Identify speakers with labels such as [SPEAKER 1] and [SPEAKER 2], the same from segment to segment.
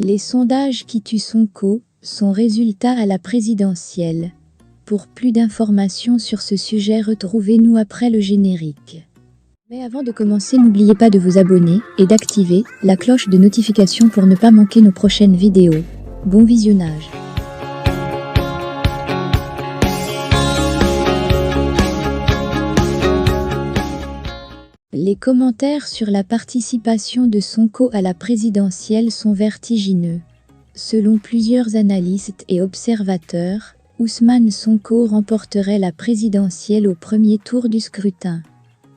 [SPEAKER 1] Les sondages qui tuent Sonko, son résultat à la présidentielle. Pour plus d'informations sur ce sujet, retrouvez-nous après le générique. Mais avant de commencer, n'oubliez pas de vous abonner et d'activer la cloche de notification pour ne pas manquer nos prochaines vidéos. Bon visionnage. Les commentaires sur la participation de Sonko à la présidentielle sont vertigineux. Selon plusieurs analystes et observateurs, Ousmane Sonko remporterait la présidentielle au premier tour du scrutin.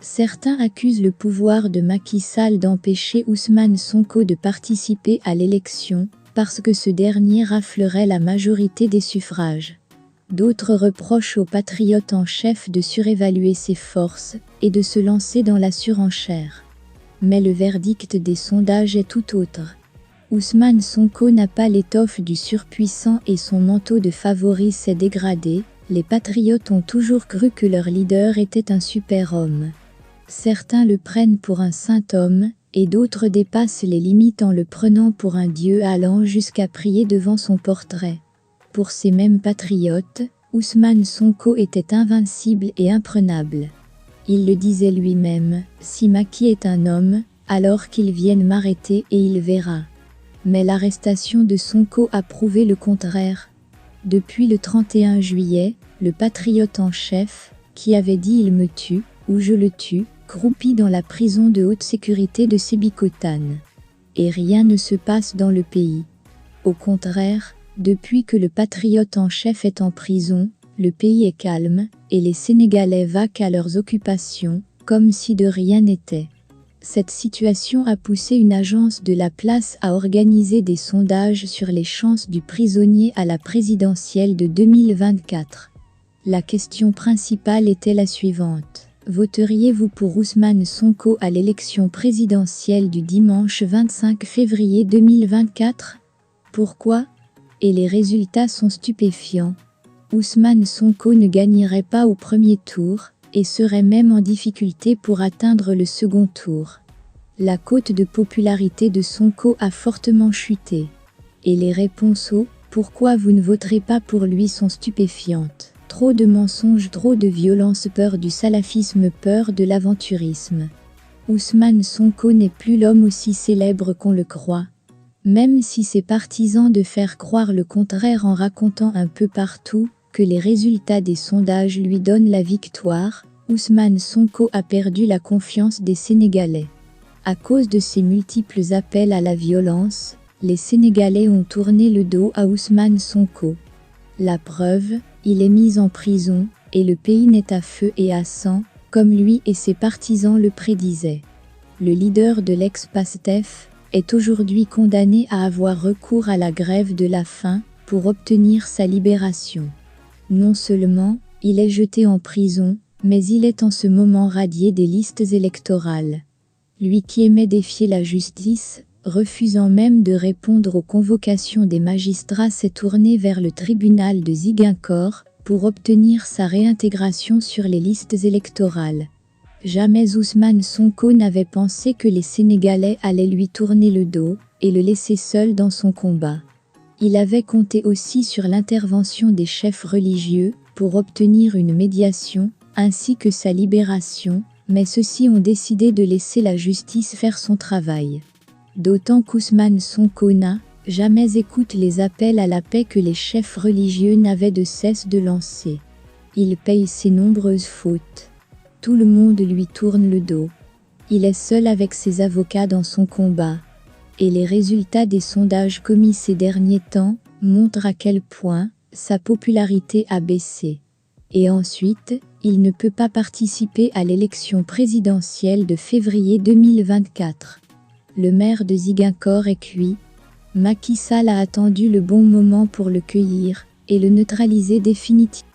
[SPEAKER 1] Certains accusent le pouvoir de Macky Sall d'empêcher Ousmane Sonko de participer à l'élection, parce que ce dernier raflerait la majorité des suffrages. D'autres reprochent au patriote en chef de surévaluer ses forces et de se lancer dans la surenchère. Mais le verdict des sondages est tout autre. Ousmane Sonko n'a pas l'étoffe du surpuissant et son manteau de favori s'est dégradé. Les patriotes ont toujours cru que leur leader était un super-homme. Certains le prennent pour un saint homme, et d'autres dépassent les limites en le prenant pour un dieu, allant jusqu'à prier devant son portrait. Pour ces mêmes patriotes, Ousmane Sonko était invincible et imprenable. Il le disait lui-même, « Si Macky est un homme, alors qu'il vienne m'arrêter et il verra ». Mais l'arrestation de Sonko a prouvé le contraire. Depuis le 31 juillet, le patriote en chef, qui avait dit « Il me tue » ou « Je le tue », croupit dans la prison de haute sécurité de Sébikotane. Et rien ne se passe dans le pays. Au contraire, depuis que le patriote en chef est en prison, le pays est calme, et les Sénégalais vaquent à leurs occupations, comme si de rien n'était. Cette situation a poussé une agence de la place à organiser des sondages sur les chances du prisonnier à la présidentielle de 2024. La question principale était la suivante. Voteriez-vous pour Ousmane Sonko à l'élection présidentielle du dimanche 25 février 2024 ? Pourquoi ? Et les résultats sont stupéfiants. Ousmane Sonko ne gagnerait pas au premier tour, et serait même en difficulté pour atteindre le second tour. La cote de popularité de Sonko a fortement chuté. Et les réponses au « pourquoi vous ne voterez pas pour lui » sont stupéfiantes. Trop de mensonges, trop de violence, peur du salafisme, peur de l'aventurisme. Ousmane Sonko n'est plus l'homme aussi célèbre qu'on le croit. Même si ses partisans de faire croire le contraire en racontant un peu partout que les résultats des sondages lui donnent la victoire, Ousmane Sonko a perdu la confiance des Sénégalais. À cause de ses multiples appels à la violence, les Sénégalais ont tourné le dos à Ousmane Sonko. La preuve, il est mis en prison, et le pays n'est à feu et à sang, comme lui et ses partisans le prédisaient. Le leader de l'ex-Pastef est aujourd'hui condamné à avoir recours à la grève de la faim pour obtenir sa libération. Non seulement, il est jeté en prison, mais il est en ce moment radié des listes électorales. Lui qui aimait défier la justice, refusant même de répondre aux convocations des magistrats, s'est tourné vers le tribunal de Ziguinchor pour obtenir sa réintégration sur les listes électorales. Jamais Ousmane Sonko n'avait pensé que les Sénégalais allaient lui tourner le dos et le laisser seul dans son combat. Il avait compté aussi sur l'intervention des chefs religieux pour obtenir une médiation, ainsi que sa libération, mais ceux-ci ont décidé de laisser la justice faire son travail. D'autant qu'Ousmane Sonko n'a jamais écouté les appels à la paix que les chefs religieux n'avaient de cesse de lancer. Il paye ses nombreuses fautes. Tout le monde lui tourne le dos. Il est seul avec ses avocats dans son combat. Et les résultats des sondages commis ces derniers temps montrent à quel point sa popularité a baissé. Et ensuite, il ne peut pas participer à l'élection présidentielle de février 2024. Le maire de Ziguinchor est cuit. Macky Sall a attendu le bon moment pour le cueillir et le neutraliser définitivement.